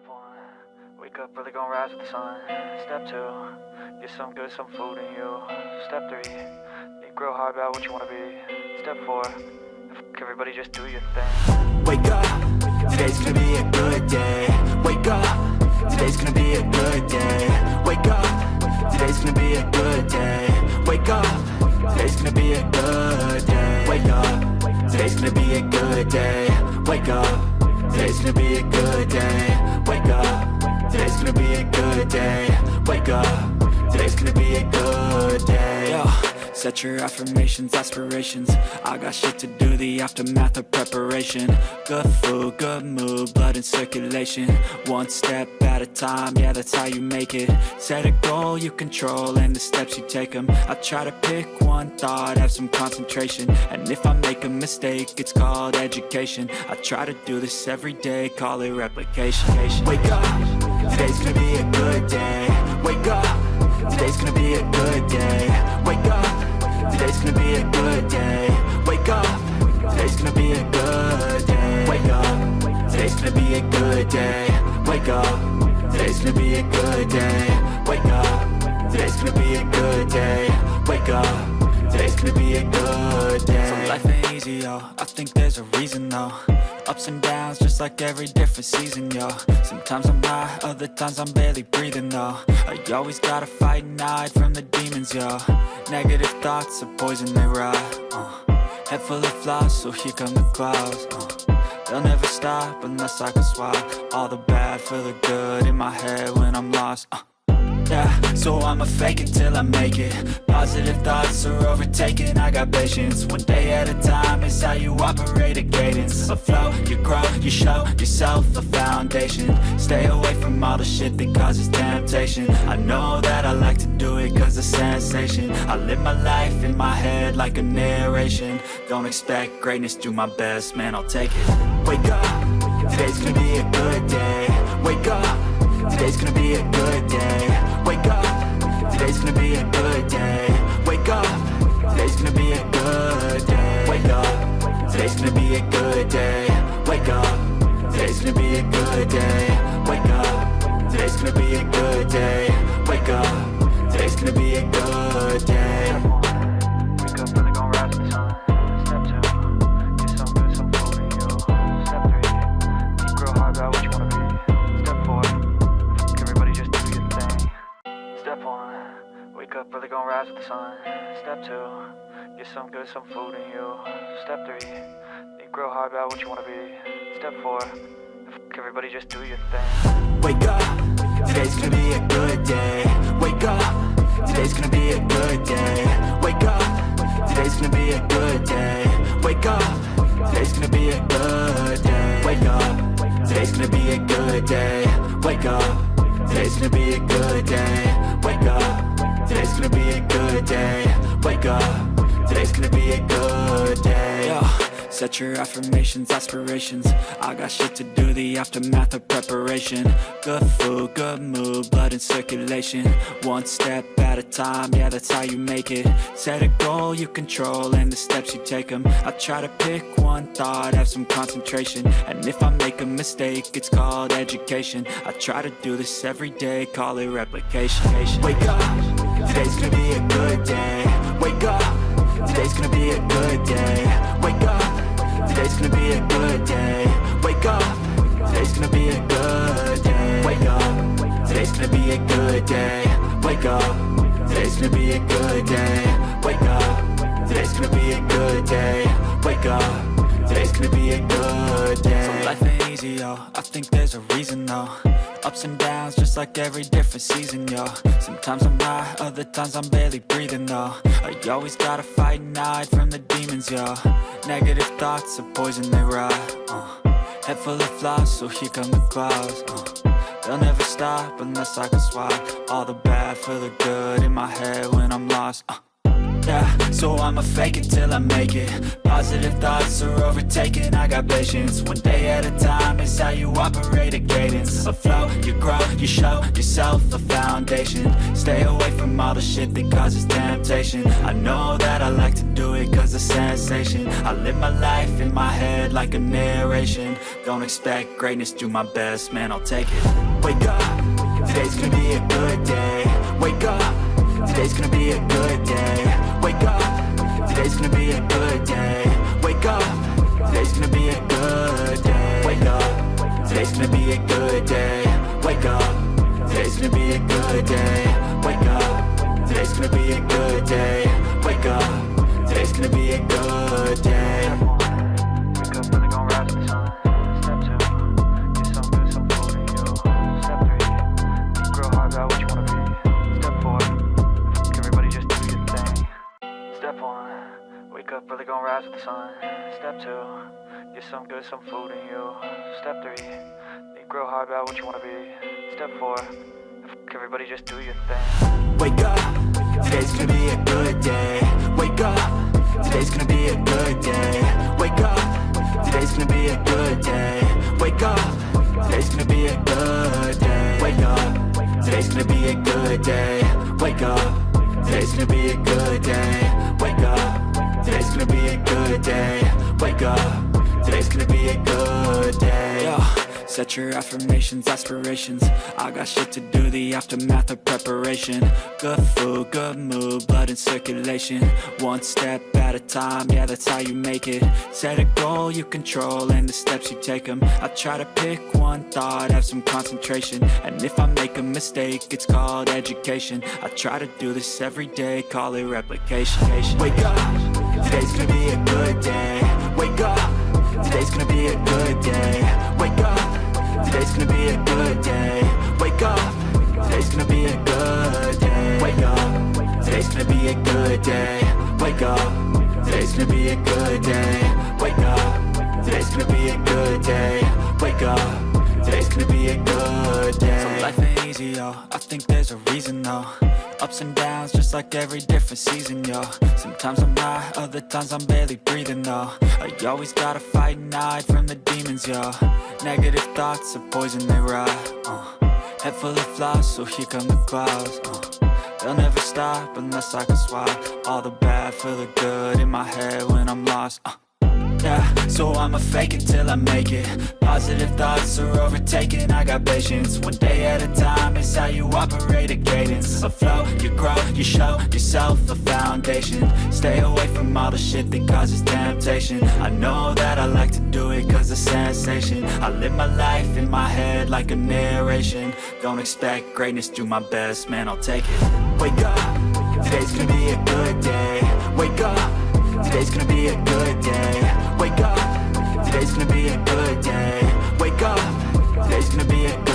Step one, wake up early, gonna rise with the sun. Step two, get some good, some food in you. Step three, think real hard about what you wanna be. Step four, everybody just do your thing. Wake up, today's gonna be a good day. Wake up, today's gonna be a good day. Wake up, today's gonna be a good day. Wake up, today's gonna be a good day. Wake up, today's gonna be a good day. Wake up, today's gonna be a good day. Wake up, today's gonna be a good day. Wake up, today's gonna be a good day. Yo, set your affirmations, aspirations. I got shit to do, the aftermath of preparation. Good food, good mood, blood in circulation. One step at a time, yeah, that's how you make it. Set a goal you control and the steps you take them. I try to pick one thought, have some concentration. And if I make a mistake, it's called education. I try to do this every day, call it replication. Wake up, today's gonna be a good day. Wake up, today's gonna be a good day. Wake up, today's gonna be a good day. Wake up, today's gonna be a good day. Wake up, today's gonna be a good day. Wake up, today's gonna be a good day. Wake up, today's gonna be a good day. Wake up, today's gonna be a good day. So life ain't easy, yo, I think there's a reason though. Ups and downs, just like every different season, yo. Sometimes I'm high, other times I'm barely breathing, though. I always gotta fight and hide from the demons, yo. Negative thoughts are poison, they rot. Head full of flies, so here come the clouds. They'll never stop unless I can swap all the bad for the good in my head when I'm lost. Yeah, so I'ma fake it till I make it. Positive thoughts are overtaken, I got patience. One day at a time is how you operate a cadence. A flow, you grow, you show yourself a foundation. Stay away from all the shit that causes temptation. I know that I like to do it cause it's sensation. I live my life in my head like a narration. Don't expect greatness, do my best, man, I'll take it. Wake up, today's gonna be a good day. Wake up, today's gonna be a good day. Wake up, today's gonna be a good day. Wake up, today's gonna be a good day. Wake up, today's gonna be a good day. Wake up, today's gonna be a good day. Wake up, today's gonna be a good day. Wake up, today's gonna be a good day. Wake up early, gonna rise with the sun. Step two, get some good, some food in you. Step three, think real hard about what you wanna be. Step four, everybody just do your thing. Step one, wake up early, gonna rise with the sun. Step two, get some good, some food in you. Step three, think real hard about what you wanna be. Step four, everybody just do your thing. Wake up, today's gonna be a good day. Wake up, today's gonna be a good day. Wake up, today's gonna be a good day. Wake up, today's gonna be a good day. Wake up, today's gonna be a good day. Wake up, today's gonna be a good day. Wake up, today's gonna be a good day. Wake up, today's gonna be a good day. Yo, set your affirmations, aspirations. I got shit to do, the aftermath of preparation. Good food, good mood, blood in circulation. One step at a time, yeah, that's how you make it. Set a goal you control and the steps you take them. I try to pick one thought, have some concentration. And if I make a mistake, it's called education. I try to do this every day, call it replication. Wake up, today's gonna be a good day. Wake up, today's gonna be a good day. Wake up, today's gonna be a good day. Wake up, today's gonna be a good day. Wake up, today's gonna be a good day. Wake up, today's gonna be a good day. Wake up, today's gonna be a good day. Wake up, today's gonna be a good day. So life ain't easy, yo, I think there's a reason though. Ups and downs, just like every different season, yo. Sometimes I'm high, other times I'm barely breathing, though. I always gotta fight and hide from the demons, yo. Negative thoughts are poison, they rot. Head full of flies, so here come the clouds. They'll never stop unless I can swap all the bad for the good in my head when I'm lost. Yeah, so I'ma fake it till I make it. Positive thoughts are overtaken, I got patience. One day at a time is how you operate a cadence. A flow, you grow, you show yourself a foundation. Stay away from all the shit that causes temptation. I know that I like to do it cause it's sensation. I live my life in my head like a narration. Don't expect greatness, do my best, man, I'll take it. Wake up, today's gonna be a good day. Wake up, today's gonna be a good day. Wake up, today's gonna be a good day. Wake up, today's gonna be a good day. Wake up, today's gonna be a good day. Wake up, today's gonna be a good day. Wake up, today's gonna be a good day. Wake up, today's gonna be a good day. Wake up, really gon' rise to the sun. Step 2, get some good, some food in you. Step 3, think real hard about what you wanna be. Step 4, everybody just do your thing. Step 1, wake up, really gon' rise with the sun. Step 2, get some good, some food in you. Step 3, think real hard about what you wanna be. Step 4, everybody just do your thing. Wake up, today's gonna be a good day. Wake up, today's gonna be a good day. Wake up, today's gonna be a good day. Wake up, today's gonna be a good day. Wake up, today's gonna be a good day. Wake up, today's gonna be a good day. Wake up, today's gonna be a good day. Wake up, today's gonna be a good day. Yo. Set your affirmations, aspirations. I got shit to do, the aftermath of preparation. Good food, good mood, blood in circulation. One step at a time, yeah, that's how you make it. Set a goal you control and the steps you take them. I try to pick one thought, have some concentration. And if I make a mistake, it's called education. I try to do this every day, call it replication. Wake up, today's gonna be a good day. Wake up, today's gonna be a good day. Wake up, today's gonna be a good day. Wake up, today's gonna be a good day. Wake up, today's gonna be a good day. Wake up, today's gonna be a good day. Wake up, today's gonna be a good day. Wake up, today's gonna be a good day. So life ain't easy, yo, I think there's a reason though. Ups and downs, just like every different season, yo. Sometimes I'm high, other times I'm barely breathing, though. I always gotta fight and hide from the demons, yo. Negative thoughts are poison, they rot. Head full of flies, so here come the clouds. They'll never stop unless I can swap all the bad for the good in my head when I'm lost. Yeah, so I'ma fake it till I make it. Positive thoughts are overtaken, I got patience. One day at a time is how you operate a cadence. A flow, you grow, you show yourself a foundation. Stay away from all the shit that causes temptation. I know that I like to do it cause it's sensation. I live my life in my head like a narration. Don't expect greatness, do my best, man, I'll take it. Wake up, today's gonna be a good day. Wake up, today's gonna be a good day. Wake up, today's gonna be a good day. Wake up, today's gonna be a good day.